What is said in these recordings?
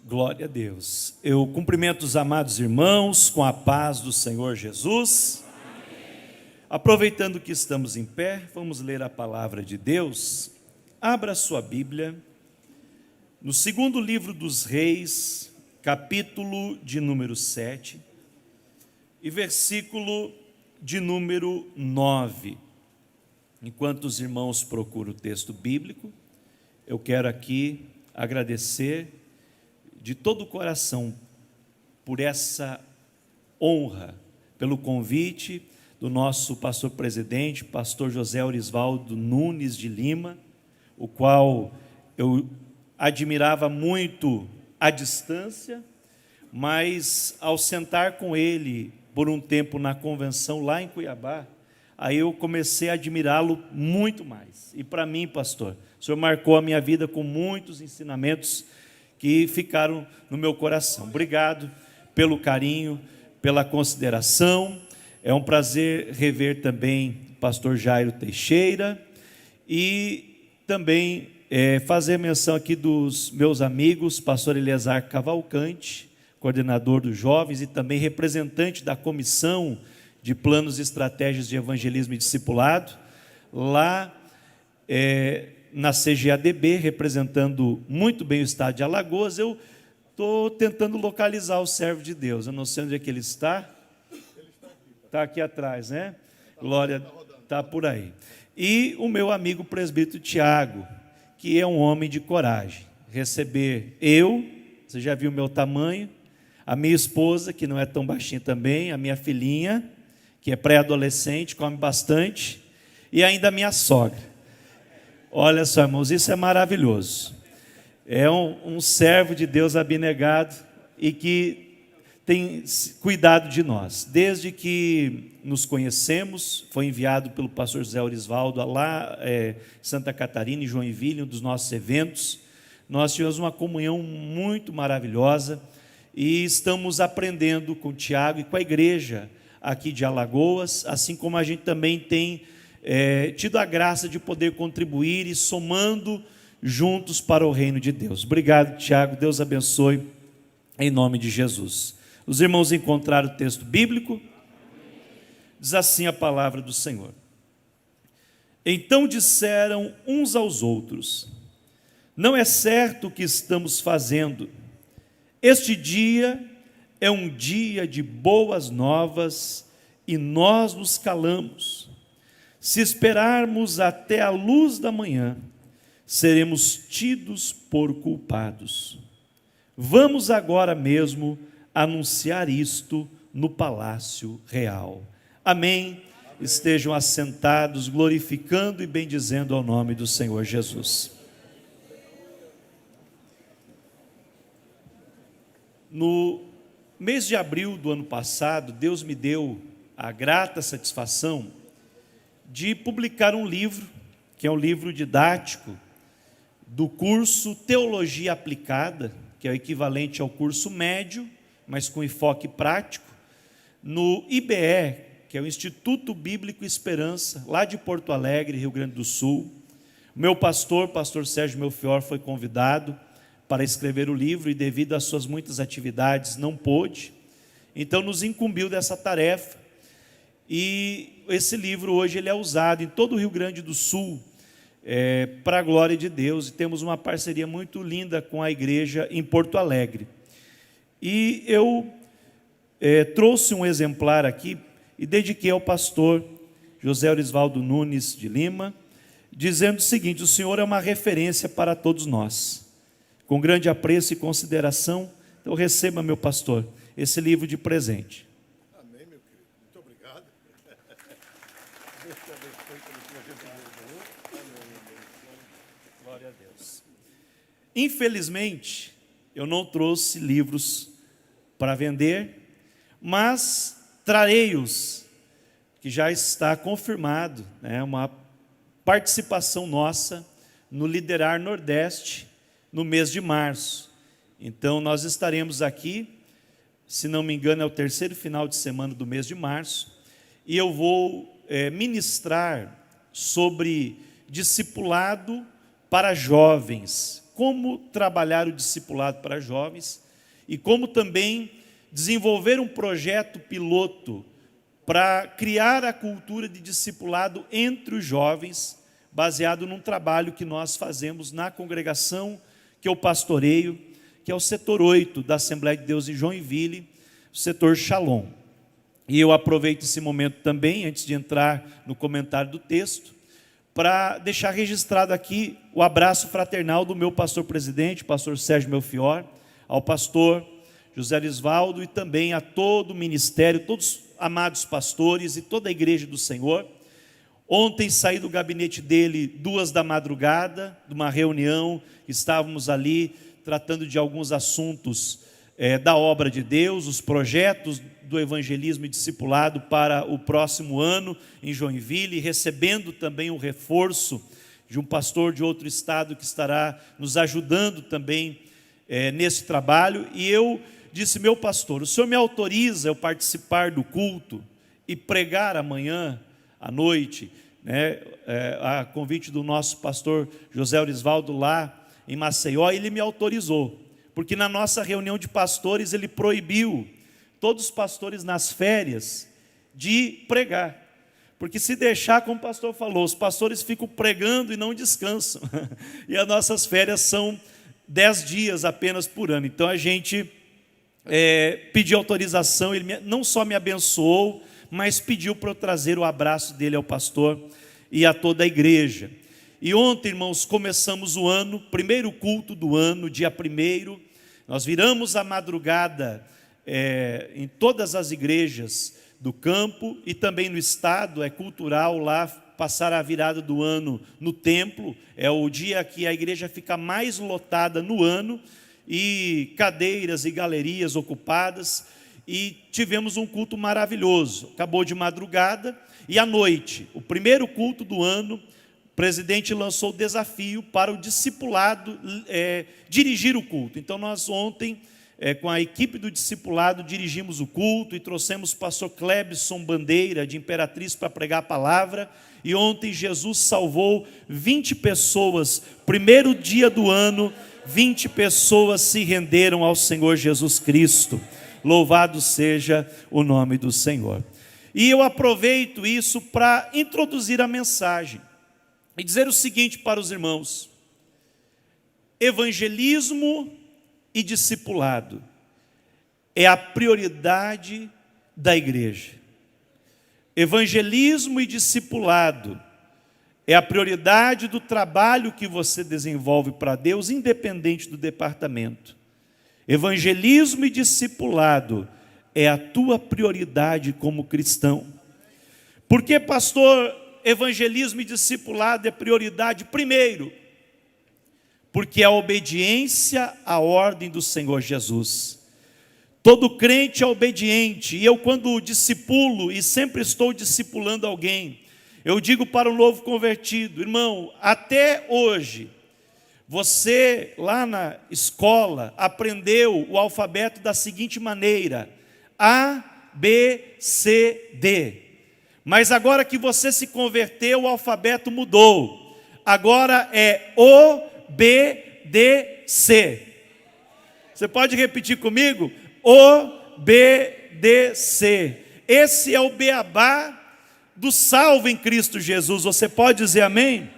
Glória a Deus. Eu cumprimento os amados irmãos com a paz do Senhor Jesus. Amém. Aproveitando que estamos em pé, vamos ler a palavra de Deus. Abra sua Bíblia no segundo livro dos Reis, capítulo de número 7 e versículo de número 9. Enquanto os irmãos procuram o texto bíblico, eu quero aqui agradecer de todo o coração por essa honra, pelo convite do nosso pastor presidente, pastor José Orisvaldo Nunes de Lima, o qual eu admirava muito à distância, mas ao sentar com ele por um tempo na convenção lá em Cuiabá, aí eu comecei a admirá-lo muito mais. E para mim, pastor, o senhor marcou a minha vida com muitos ensinamentos que ficaram no meu coração. Obrigado pelo carinho, pela consideração. É um prazer rever também o pastor Jairo Teixeira e também fazer menção aqui dos meus amigos, pastor Eleazar Cavalcante, coordenador dos jovens e também representante da comissão de planos e estratégias de evangelismo e discipulado, lá na CGADB, representando muito bem o estado de Alagoas. Eu estou tentando localizar o servo de Deus, eu não sei onde é que ele está. Está aqui atrás, né? Glória, está por aí. E o meu amigo presbítero Tiago, que é um homem de coragem. Receber você já viu o meu tamanho, a minha esposa, que não é tão baixinha também, a minha filhinha, que é pré-adolescente, come bastante, e ainda a minha sogra. Olha só, irmãos, isso é maravilhoso. É um servo de Deus abnegado e que tem cuidado de nós. Desde que nos conhecemos, foi enviado pelo pastor José Orisvaldo lá em Santa Catarina, em Joinville, um dos nossos eventos. Nós tivemos uma comunhão muito maravilhosa e estamos aprendendo com o Tiago e com a igreja aqui de Alagoas, assim como a gente também tem tido a graça de poder contribuir e somando juntos para o reino de Deus. Obrigado, Tiago, Deus abençoe em nome de Jesus. Os irmãos encontraram o texto bíblico? Diz assim a palavra do Senhor: então disseram uns aos outros: não é certo o que estamos fazendo. Este dia é um dia de boas novas e nós nos calamos. Se esperarmos até a luz da manhã, seremos tidos por culpados. Vamos agora mesmo anunciar isto no palácio real. Amém. Estejam assentados, glorificando e bendizendo ao nome do Senhor Jesus. No mês de abril do ano passado, Deus me deu a grata satisfação de publicar um livro, que é um livro didático do curso Teologia Aplicada, que é o equivalente ao curso médio, mas com enfoque prático, no IBE, que é o Instituto Bíblico Esperança, lá de Porto Alegre, Rio Grande do Sul. O meu pastor Sérgio Melfior, foi convidado para escrever o livro e, devido às suas muitas atividades, não pôde. Então nos incumbiu dessa tarefa. E esse livro hoje ele é usado em todo o Rio Grande do Sul para a glória de Deus, e temos uma parceria muito linda com a igreja em Porto Alegre. E eu trouxe um exemplar aqui e dediquei ao pastor José Orisvaldo Nunes de Lima, dizendo o seguinte: o senhor é uma referência para todos nós. Com grande apreço e consideração, então receba, meu pastor, esse livro de presente. Glória a Deus. Infelizmente, eu não trouxe livros para vender, mas trarei-os, que já está confirmado, uma participação nossa no Liderar Nordeste, no mês de março. Então nós estaremos aqui, se não me engano é o terceiro final de semana do mês de março, e eu vou ministrar sobre discipulado para jovens, como trabalhar o discipulado para jovens e como também desenvolver um projeto piloto para criar a cultura de discipulado entre os jovens, baseado num trabalho que nós fazemos na congregação que eu pastoreio, que é o setor 8 da Assembleia de Deus em Joinville, o setor Shalom. E eu aproveito esse momento também, antes de entrar no comentário do texto, para deixar registrado aqui o abraço fraternal do meu pastor-presidente, pastor Sérgio Melfior, ao pastor José Lisvaldo e também a todo o ministério, todos os amados pastores e toda a igreja do Senhor. Ontem saí do gabinete dele 2 da madrugada, de uma reunião, estávamos ali tratando de alguns assuntos da obra de Deus, os projetos do evangelismo e discipulado para o próximo ano em Joinville, recebendo também o reforço de um pastor de outro estado que estará nos ajudando também nesse trabalho. E eu disse: meu pastor, o senhor me autoriza eu participar do culto e pregar amanhã à noite, né, a convite do nosso pastor José Orisvaldo lá em Maceió? Ele me autorizou, porque na nossa reunião de pastores ele proibiu todos os pastores nas férias de pregar, porque se deixar, como o pastor falou, os pastores ficam pregando e não descansam, e as nossas férias são 10 dias apenas por ano. Então a gente pediu autorização, ele não só me abençoou, mas pediu para eu trazer o abraço dele ao pastor e a toda a igreja. E ontem, irmãos, começamos o ano, primeiro culto do ano, dia 1º, nós viramos a madrugada em todas as igrejas do campo e também no estado, é cultural lá passar a virada do ano no templo, é o dia que a igreja fica mais lotada no ano, e cadeiras e galerias ocupadas, e tivemos um culto maravilhoso. Acabou de madrugada, e à noite, o primeiro culto do ano, o presidente lançou o desafio para o discipulado dirigir o culto. Então nós ontem, com a equipe do discipulado, dirigimos o culto e trouxemos o pastor Clebson Bandeira de Imperatriz para pregar a palavra. E ontem Jesus salvou 20 pessoas, primeiro dia do ano, 20 pessoas se renderam ao Senhor Jesus Cristo. Louvado seja o nome do Senhor. E eu aproveito isso para introduzir a mensagem e dizer o seguinte para os irmãos: evangelismo e discipulado é a prioridade da igreja. Evangelismo e discipulado é a prioridade do trabalho que você desenvolve para Deus, independente do departamento. Evangelismo e discipulado é a tua prioridade como cristão. Por que, pastor, evangelismo e discipulado é prioridade? Primeiro, porque é a obediência à ordem do Senhor Jesus. Todo crente é obediente, e eu, quando discipulo, e sempre estou discipulando alguém, eu digo para o novo convertido: irmão, até hoje, você lá na escola aprendeu o alfabeto da seguinte maneira: A, B, C, D. Mas agora que você se converteu, o alfabeto mudou. Agora é O, B, D, C. Você pode repetir comigo? O, B, D, C. Esse é o beabá do salvo em Cristo Jesus. Você pode dizer amém?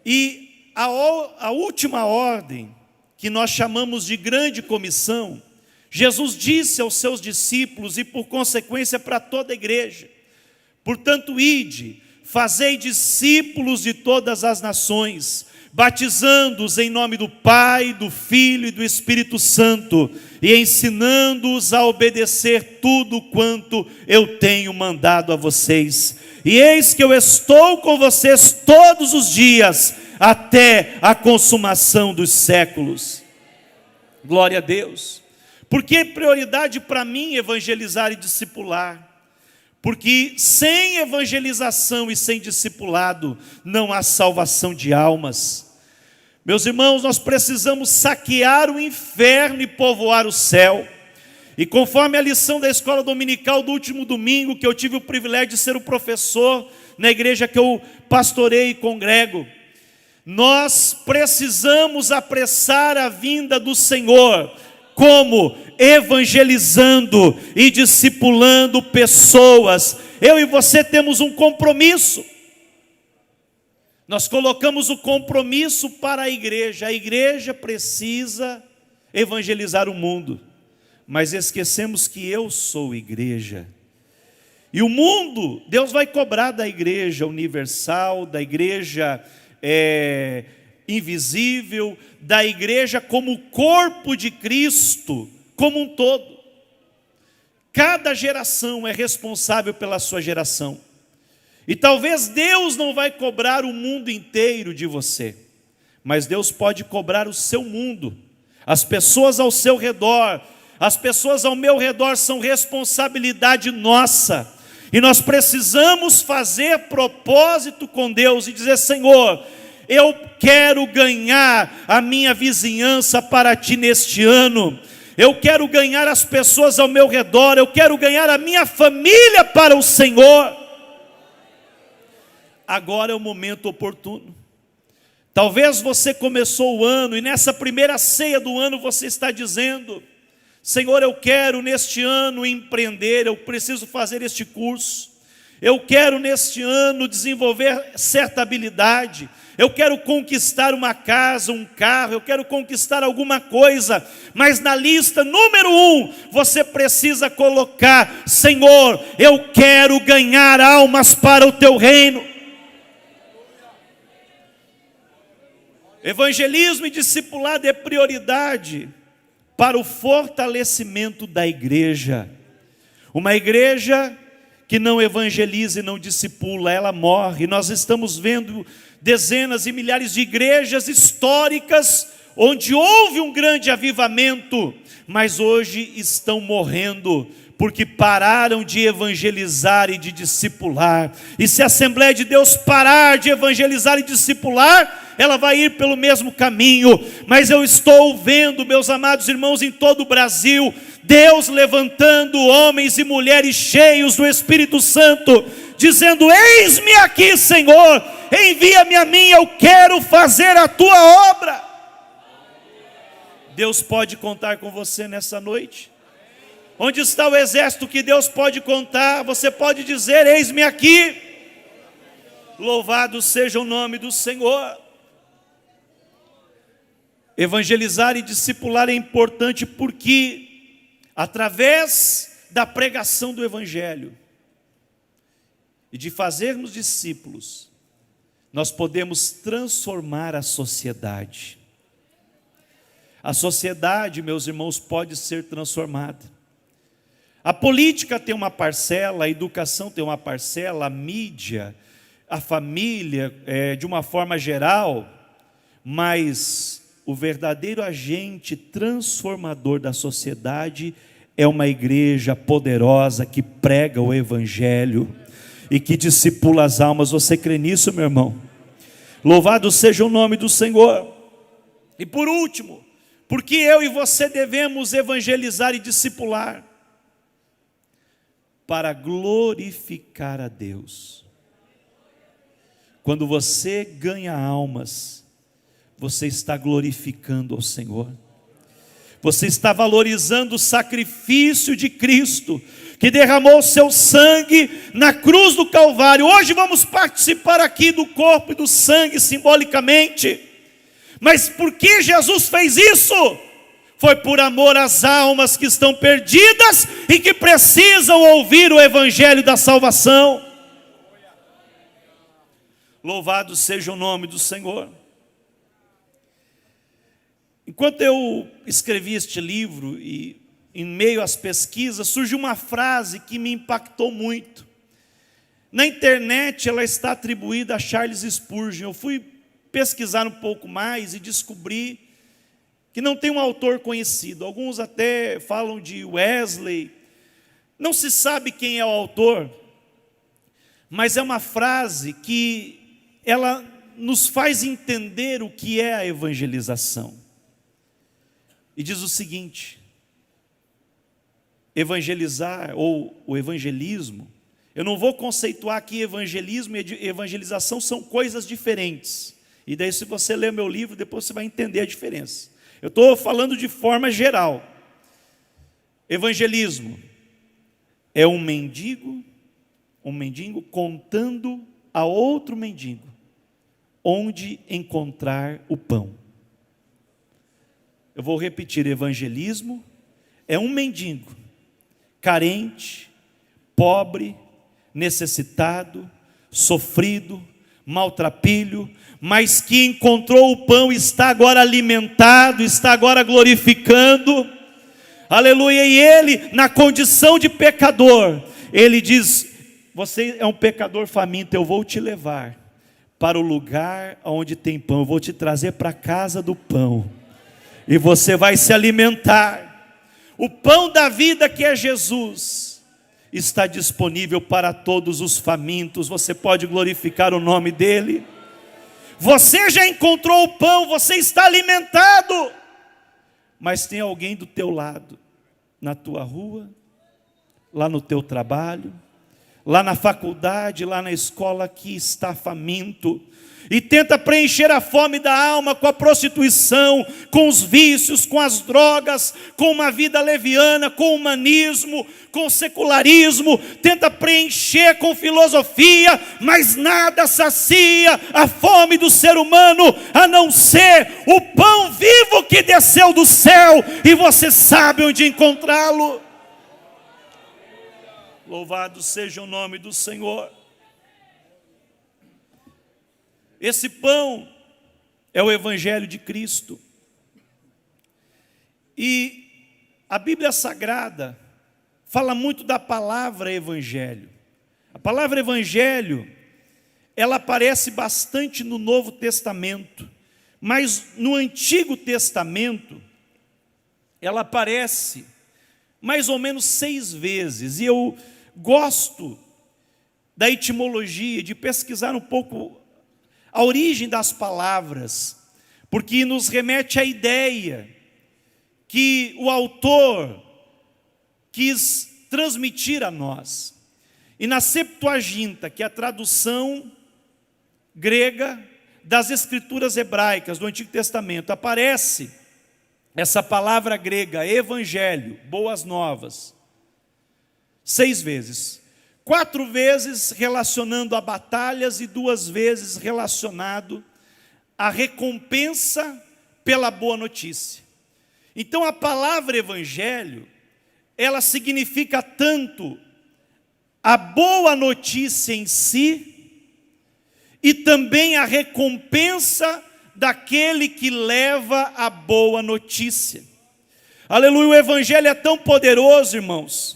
E a última ordem, que nós chamamos de grande comissão, Jesus disse aos seus discípulos e por consequência para toda a igreja: portanto, ide, fazei discípulos de todas as nações, batizando-os em nome do Pai, do Filho e do Espírito Santo, e ensinando-os a obedecer tudo quanto eu tenho mandado a vocês. E eis que eu estou com vocês todos os dias, até a consumação dos séculos. Glória a Deus. Por que prioridade para mim evangelizar e discipular? Porque sem evangelização e sem discipulado não há salvação de almas. Meus irmãos, nós precisamos saquear o inferno e povoar o céu. E conforme a lição da escola dominical do último domingo, que eu tive o privilégio de ser o professor na igreja que eu pastorei e congrego, Nós precisamos apressar a vinda do Senhor. Como? Evangelizando e discipulando pessoas. Eu e você temos um compromisso. Nós colocamos o compromisso para a igreja precisa evangelizar o mundo, mas esquecemos que eu sou igreja, e o mundo, Deus vai cobrar da igreja universal, da igreja invisível, da igreja como corpo de Cristo, como um todo. Cada geração é responsável pela sua geração. E talvez Deus não vai cobrar o mundo inteiro de você, mas Deus pode cobrar o seu mundo. As pessoas ao seu redor, as pessoas ao meu redor são responsabilidade nossa. E nós precisamos fazer propósito com Deus e dizer: Senhor, eu quero ganhar a minha vizinhança para Ti neste ano. Eu quero ganhar as pessoas ao meu redor, eu quero ganhar a minha família para o Senhor. Agora é o momento oportuno. Talvez você começou o ano e nessa primeira ceia do ano você está dizendo: Senhor, eu quero neste ano empreender, eu preciso fazer este curso. Eu quero neste ano desenvolver certa habilidade. Eu quero conquistar uma casa, um carro, eu quero conquistar alguma coisa. Mas na lista número 1, você precisa colocar: Senhor, eu quero ganhar almas para o Teu reino. Evangelismo e discipulado é prioridade para o fortalecimento da igreja. Uma igreja que não evangeliza e não discipula, ela morre. Nós estamos vendo dezenas e milhares de igrejas históricas onde houve um grande avivamento, mas hoje estão morrendo porque pararam de evangelizar e de discipular. E se a Assembleia de Deus parar de evangelizar e discipular, ela vai ir pelo mesmo caminho. Mas eu estou vendo, meus amados irmãos, em todo o Brasil, Deus levantando homens e mulheres cheios do Espírito Santo, dizendo: eis-me aqui, Senhor, envia-me a mim, eu quero fazer a Tua obra. Deus pode contar com você nessa noite. Onde está o exército que Deus pode contar? Você pode dizer: eis-me aqui. Louvado seja o nome do Senhor. Evangelizar e discipular é importante porque, através da pregação do Evangelho e de fazermos discípulos, nós podemos transformar a sociedade. A sociedade, meus irmãos, pode ser transformada. A política tem uma parcela, a educação tem uma parcela, a mídia, a família, de uma forma geral, mas o verdadeiro agente transformador da sociedade é uma igreja poderosa que prega o Evangelho e que discipula as almas. Você crê nisso, meu irmão? Louvado seja o nome do Senhor. E por último, porque eu e você devemos evangelizar e discipular? Para glorificar a Deus. Quando você ganha almas, você está glorificando ao Senhor. Você está valorizando o sacrifício de Cristo, que derramou o seu sangue na cruz do Calvário. Hoje vamos participar aqui do corpo e do sangue simbolicamente. Mas por que Jesus fez isso? Foi por amor às almas que estão perdidas e que precisam ouvir o Evangelho da salvação. Louvado seja o nome do Senhor. Enquanto eu escrevi este livro e em meio às pesquisas, surgiu uma frase que me impactou muito. Na internet ela está atribuída a Charles Spurgeon. Eu fui pesquisar um pouco mais e descobri que não tem um autor conhecido. Alguns até falam de Wesley. Não se sabe quem é o autor, mas é uma frase que ela nos faz entender o que é a evangelização. E diz o seguinte: evangelizar ou o evangelismo, eu não vou conceituar que evangelismo e evangelização são coisas diferentes. E daí, se você ler meu livro, depois você vai entender a diferença. Eu estou falando de forma geral. Evangelismo é um mendigo contando a outro mendigo onde encontrar o pão. Eu vou repetir: evangelismo é um mendigo carente, pobre, necessitado, sofrido, maltrapilho, mas que encontrou o pão, está agora alimentado, está agora glorificando, aleluia. E ele, na condição de pecador, ele diz: você é um pecador faminto, eu vou te levar para o lugar onde tem pão, eu vou te trazer para a casa do pão, e você vai se alimentar. O pão da vida, que é Jesus, está disponível para todos os famintos. Você pode glorificar o nome dele. Você já encontrou o pão, você está alimentado, mas tem alguém do teu lado, na tua rua, lá no teu trabalho, lá na faculdade, lá na escola, que está faminto e tenta preencher a fome da alma com a prostituição, com os vícios, com as drogas, com uma vida leviana, com o humanismo, com o secularismo, tenta preencher com filosofia, mas nada sacia a fome do ser humano, a não ser o pão vivo que desceu do céu, e você sabe onde encontrá-lo. Louvado seja o nome do Senhor. Esse pão é o Evangelho de Cristo. E a Bíblia Sagrada fala muito da palavra Evangelho. A palavra Evangelho, ela aparece bastante no Novo Testamento, mas no Antigo Testamento, ela aparece mais ou menos 6 vezes. E eu gosto da etimologia, de pesquisar um pouco a origem das palavras, porque nos remete à ideia que o autor quis transmitir a nós. E na Septuaginta, que é a tradução grega das escrituras hebraicas do Antigo Testamento, aparece essa palavra grega, evangelho, boas novas, 6 vezes. 4 vezes relacionando a batalhas e 2 vezes relacionado à recompensa pela boa notícia. Então a palavra evangelho, ela significa tanto a boa notícia em si, e também a recompensa daquele que leva a boa notícia. Aleluia, o evangelho é tão poderoso, irmãos,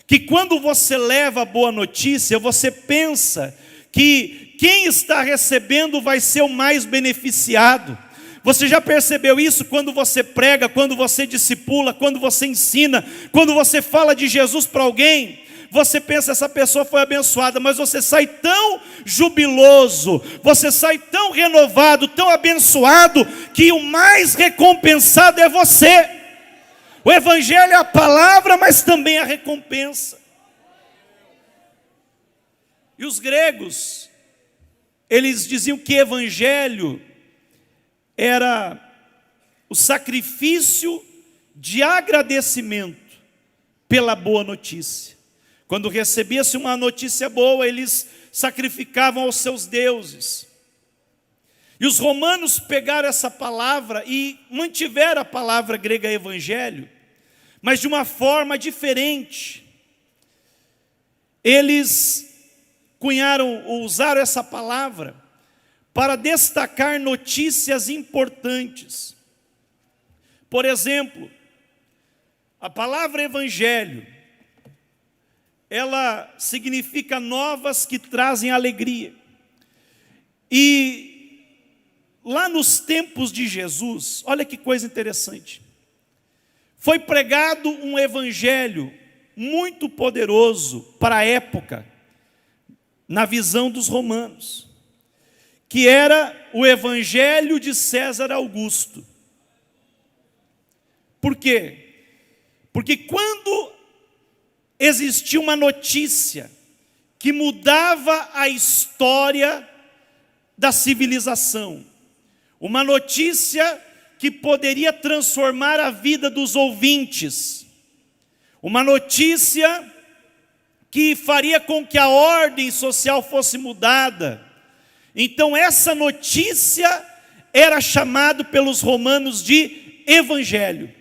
que quando você leva a boa notícia, você pensa que quem está recebendo vai ser o mais beneficiado. Você já percebeu isso quando você prega, quando você discipula, quando você ensina, quando você fala de Jesus para alguém? Você pensa, essa pessoa foi abençoada, mas você sai tão jubiloso, você sai tão renovado, tão abençoado, que o mais recompensado é você. O evangelho é a palavra, mas também a recompensa. E os gregos, eles diziam que evangelho era o sacrifício de agradecimento pela boa notícia. Quando recebia-se uma notícia boa, eles sacrificavam aos seus deuses. E os romanos pegaram essa palavra e mantiveram a palavra grega evangelho, mas de uma forma diferente. Eles usaram essa palavra para destacar notícias importantes. Por exemplo, a palavra evangelho, ela significa novas que trazem alegria. E lá nos tempos de Jesus, olha que coisa interessante, foi pregado um evangelho muito poderoso para a época, na visão dos romanos, que era o evangelho de César Augusto. Por quê? Porque quando existia uma notícia que mudava a história da civilização, uma notícia que poderia transformar a vida dos ouvintes, uma notícia que faria com que a ordem social fosse mudada. Então essa notícia era chamada pelos romanos de evangelho.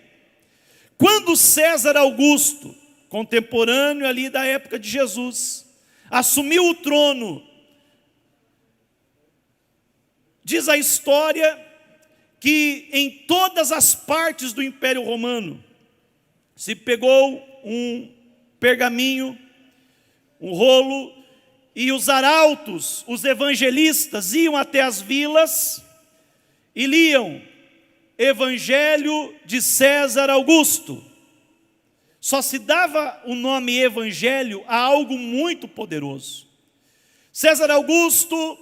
Quando César Augusto, contemporâneo ali da época de Jesus, assumiu o trono, diz a história que em todas as partes do Império Romano se pegou um pergaminho, um rolo, e os arautos, os evangelistas, iam até as vilas e liam Evangelho de César Augusto. Só se dava o nome evangelho a algo muito poderoso. César Augusto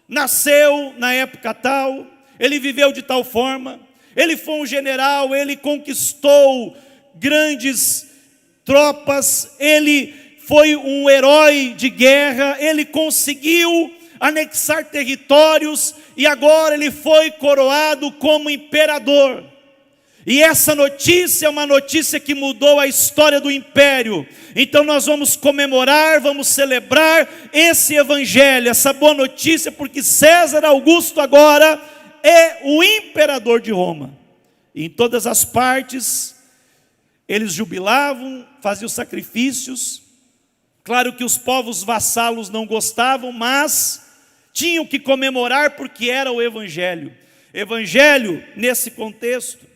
nasceu na época tal, ele viveu de tal forma, ele foi um general, ele conquistou grandes tropas, ele foi um herói de guerra, ele conseguiu anexar territórios e agora ele foi coroado como imperador. E essa notícia é uma notícia que mudou a história do império. Então nós vamos comemorar, vamos celebrar esse evangelho, essa boa notícia, porque César Augusto agora é o imperador de Roma. E em todas as partes eles jubilavam, faziam sacrifícios. Claro que os povos vassalos não gostavam, mas tinham que comemorar porque era o evangelho. Evangelho, nesse contexto,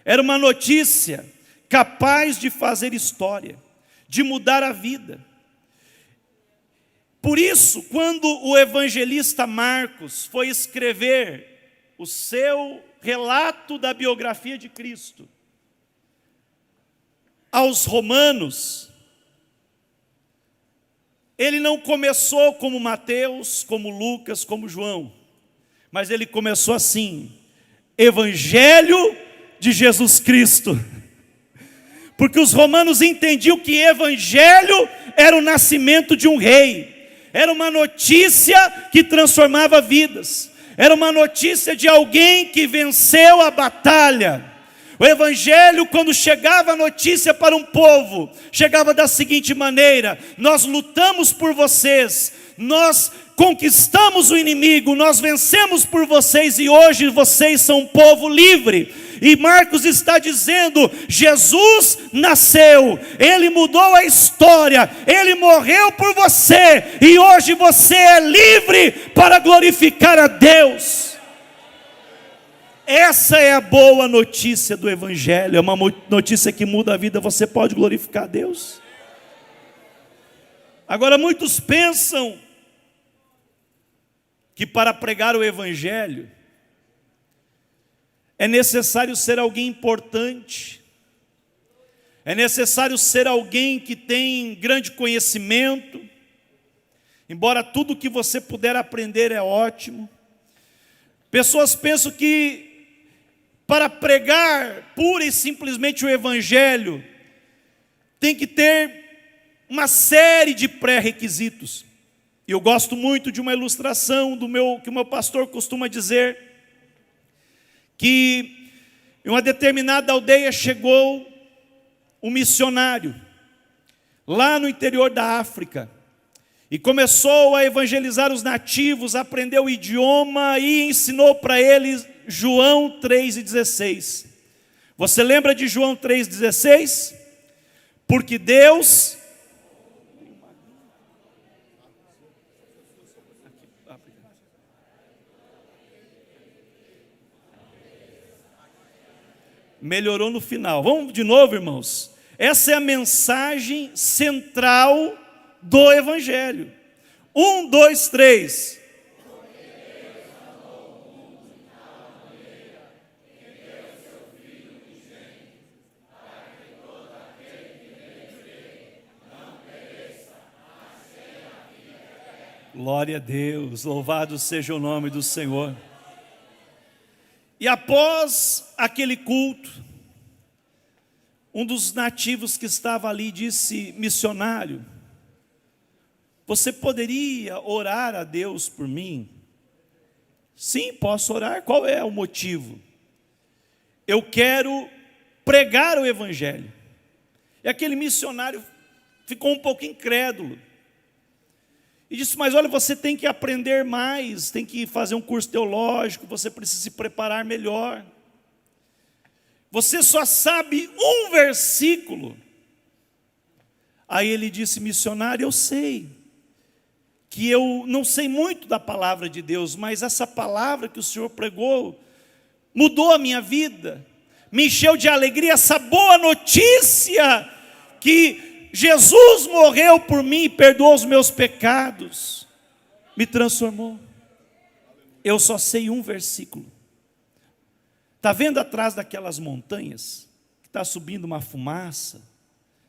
era uma notícia capaz de fazer história, de mudar a vida. Por isso, quando o evangelista Marcos foi escrever o seu relato da biografia de Cristo aos romanos, ele não começou como Mateus, como Lucas, como João, mas ele começou assim: Evangelho de Jesus Cristo. Porque os romanos entendiam que evangelho era o nascimento de um rei, era uma notícia que transformava vidas, era uma notícia de alguém que venceu a batalha. O evangelho, quando chegava a notícia para um povo, chegava da seguinte maneira: nós lutamos por vocês, nós conquistamos o inimigo, nós vencemos por vocês e hoje vocês são um povo livre. E Marcos está dizendo: Jesus nasceu, Ele mudou a história, Ele morreu por você e hoje você é livre para glorificar a Deus. Essa é a boa notícia do evangelho, é uma notícia que muda a vida. Você pode glorificar a Deus. Agora muitos pensam que para pregar o evangelho é necessário ser alguém importante, é necessário ser alguém que tem grande conhecimento, embora tudo que você puder aprender é ótimo. Pessoas pensam que para pregar pura e simplesmente o evangelho tem que ter uma série de pré-requisitos. E eu gosto muito de uma ilustração que o meu pastor costuma dizer, que em uma determinada aldeia chegou um missionário, lá no interior da África, e começou a evangelizar os nativos, aprendeu o idioma e ensinou para eles João 3,16. Você lembra de João 3,16? Porque Deus... Melhorou no final. Vamos de novo, irmãos. Essa é a mensagem central do evangelho. 1, 2, 3. Glória a Deus, louvado seja o nome do Senhor. E após aquele culto, um dos nativos que estava ali disse: missionário, você poderia orar a Deus por mim? Sim, posso orar. Qual é o motivo? Eu quero pregar o evangelho. E aquele missionário ficou um pouco incrédulo. E disse, mas olha, você tem que aprender mais, tem que fazer um curso teológico, você precisa se preparar melhor. Você só sabe um versículo. Aí ele disse, missionário, eu sei que eu não sei muito da palavra de Deus, mas essa palavra que o Senhor pregou mudou a minha vida, me encheu de alegria, essa boa notícia que Jesus morreu por mim e perdoou os meus pecados, me transformou. Eu só sei um versículo. Está vendo atrás daquelas montanhas, que está subindo uma fumaça?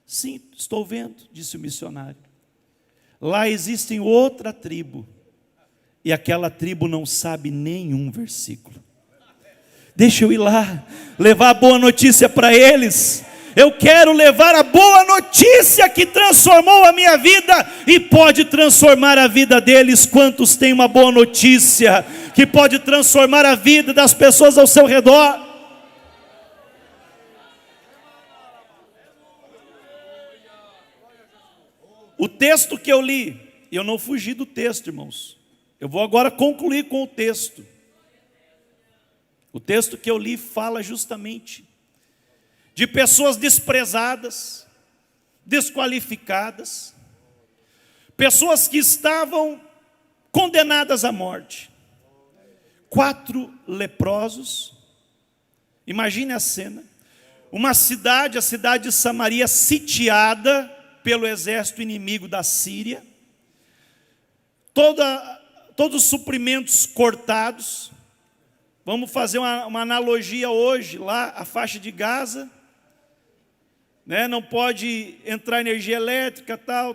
Sim, estou vendo, disse o missionário. Lá existe outra tribo, e aquela tribo não sabe nenhum versículo. Deixa eu ir lá, levar a boa notícia para eles. Eu quero levar a boa notícia que transformou a minha vida e pode transformar a vida deles. Quantos têm uma boa notícia que pode transformar a vida das pessoas ao seu redor? O texto que eu li, eu não fugi do texto, irmãos. Eu vou agora concluir com o texto. O texto que eu li fala justamente de pessoas desprezadas, desqualificadas, pessoas que estavam condenadas à morte. 4 leprosos, imagine a cena, uma cidade, a cidade de Samaria, sitiada pelo exército inimigo da Síria, todos os suprimentos cortados. Vamos fazer uma analogia hoje, lá a faixa de Gaza, né? Não pode entrar energia elétrica, tal,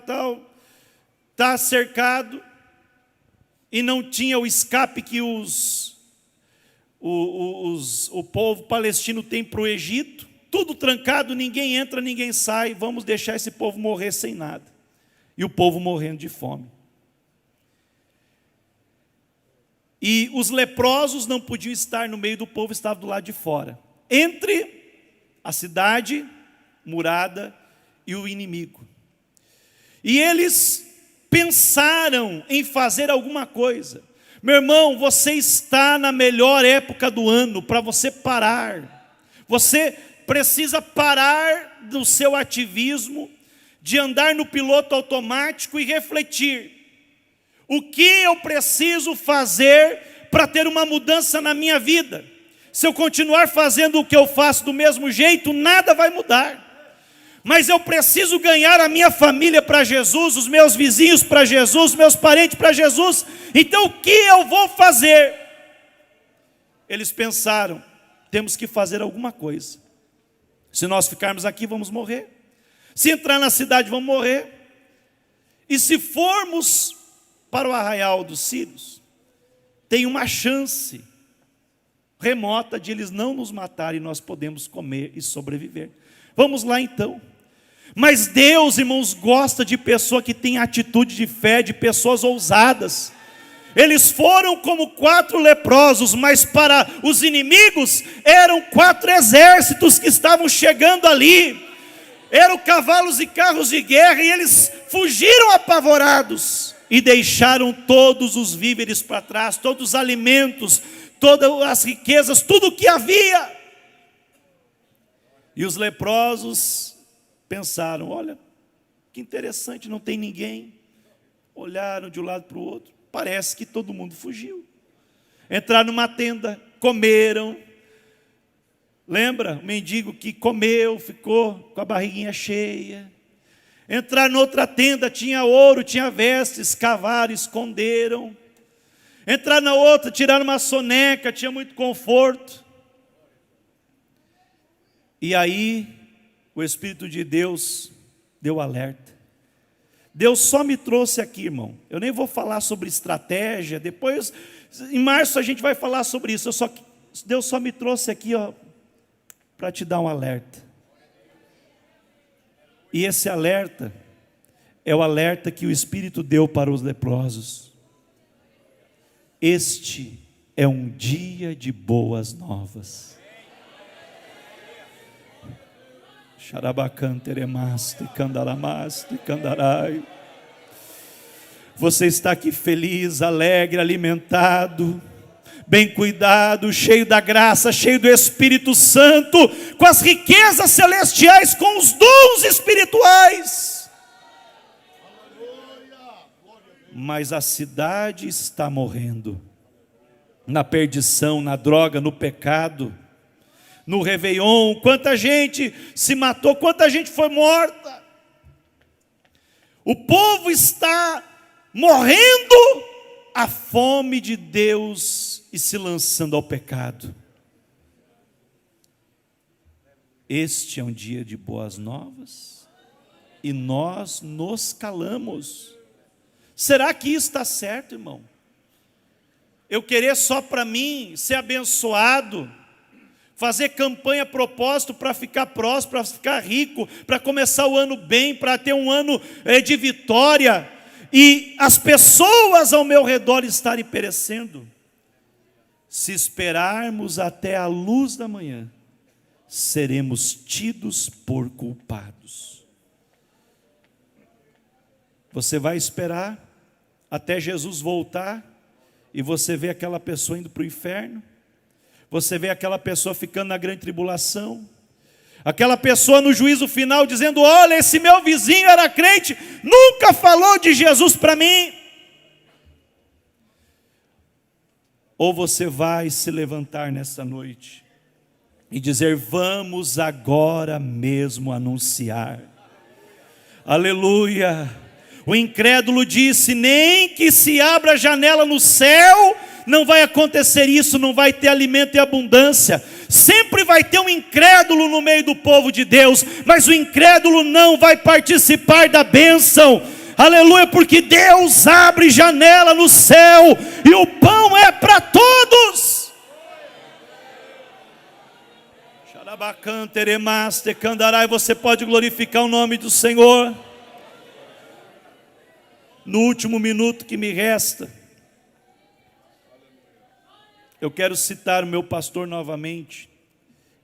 está cercado, e não tinha o escape que o povo palestino tem para o Egito, tudo trancado, ninguém entra, ninguém sai, vamos deixar esse povo morrer sem nada, e o povo morrendo de fome. E os leprosos não podiam estar no meio do povo, estavam do lado de fora, entre a cidade murada e o inimigo. E eles pensaram em fazer alguma coisa. Meu irmão, você está na melhor época do ano para você parar. Você precisa parar do seu ativismo, de andar no piloto automático e refletir. O que eu preciso fazer para ter uma mudança na minha vida? Se eu continuar fazendo o que eu faço do mesmo jeito, nada vai mudar. Mas eu preciso ganhar a minha família para Jesus, os meus vizinhos para Jesus, meus parentes para Jesus. Então o que eu vou fazer? Eles pensaram, temos que fazer alguma coisa. Se nós ficarmos aqui, vamos morrer. Se entrar na cidade, vamos morrer. E se formos para o arraial dos sírios, tem uma chance remota de eles não nos matarem e nós podemos comer e sobreviver. Vamos lá então. Mas Deus, irmãos, gosta de pessoa que tem atitude de fé, de pessoas ousadas. Eles foram como 4 leprosos, mas para os inimigos eram 4 exércitos que estavam chegando ali. Eram cavalos e carros de guerra e eles fugiram apavorados. E deixaram todos os víveres para trás, todos os alimentos, todas as riquezas, tudo o que havia. E os leprosos pensaram, olha, que interessante, não tem ninguém. Olharam de um lado para o outro, parece que todo mundo fugiu. Entraram numa tenda, comeram. Lembra? O mendigo que comeu, ficou com a barriguinha cheia. Entraram noutra tenda, tinha ouro, tinha vestes, cavaram, esconderam. Entraram na outra, tiraram uma soneca, tinha muito conforto. E aí, o Espírito de Deus deu alerta. Deus só me trouxe aqui, irmão. Eu nem vou falar sobre estratégia, depois, em março a gente vai falar sobre isso. Deus só me trouxe aqui, para te dar um alerta. E esse alerta é o alerta que o Espírito deu para os leprosos. Este é um dia de boas novas. Xarabacanteremaste, candaramaste, candarai. Você está aqui feliz, alegre, alimentado, bem cuidado, cheio da graça, cheio do Espírito Santo, com as riquezas celestiais, com os dons espirituais. Mas a cidade está morrendo, na perdição, na droga, no pecado, no Réveillon. Quanta gente se matou, quanta gente foi morta. O povo está morrendo à fome de Deus e se lançando ao pecado. Este é um dia de boas novas e nós nos calamos. Será que isso está certo, irmão? Eu querer só para mim ser abençoado, fazer campanha a propósito para ficar próspero, para ficar rico, para começar o ano bem, para ter um ano de vitória, e as pessoas ao meu redor estarem perecendo. Se esperarmos até a luz da manhã, seremos tidos por culpados. Você vai esperar até Jesus voltar e você vê aquela pessoa indo para o inferno? Você vê aquela pessoa ficando na grande tribulação? Aquela pessoa no juízo final dizendo: olha, esse meu vizinho era crente, nunca falou de Jesus para mim. Ou você vai se levantar nessa noite e dizer: vamos agora mesmo anunciar. Aleluia. O incrédulo disse: nem que se abra a janela no céu, não vai acontecer isso, não vai ter alimento e abundância. Sempre vai ter um incrédulo no meio do povo de Deus, mas o incrédulo não vai participar da bênção. Aleluia, porque Deus abre janela no céu e o pão é para todos. Xarabacanteremaste, candarai. Você pode glorificar o nome do Senhor. No último minuto que me resta, eu quero citar o meu pastor novamente.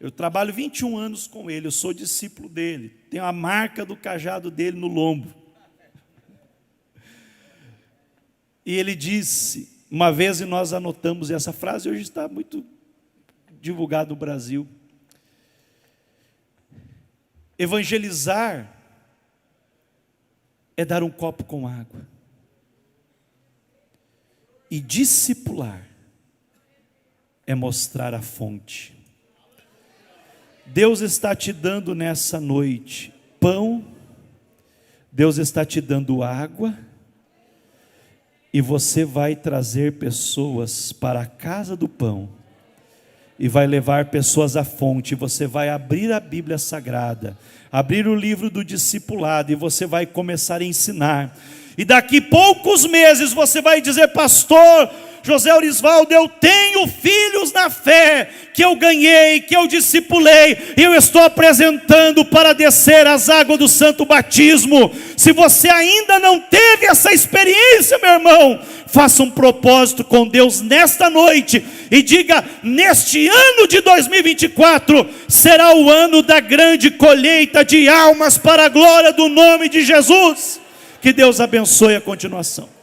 Eu trabalho 21 anos com ele, eu sou discípulo dele, tenho a marca do cajado dele no lombo. E ele disse, uma vez, e nós anotamos essa frase, hoje está muito divulgado no Brasil: evangelizar é dar um copo com água, e discipular é mostrar a fonte. Deus está te dando nessa noite pão, Deus está te dando água, e você vai trazer pessoas para a casa do pão, e vai levar pessoas à fonte. Você vai abrir a Bíblia Sagrada, abrir o livro do discipulado, e você vai começar a ensinar. E daqui poucos meses você vai dizer: pastor José Orisvaldo, eu tenho filhos na fé, que eu ganhei, que eu discipulei, e eu estou apresentando para descer as águas do santo batismo. Se você ainda não teve essa experiência, meu irmão, faça um propósito com Deus nesta noite, e diga: neste ano de 2024, será o ano da grande colheita de almas para a glória do nome de Jesus. Que Deus abençoe a continuação.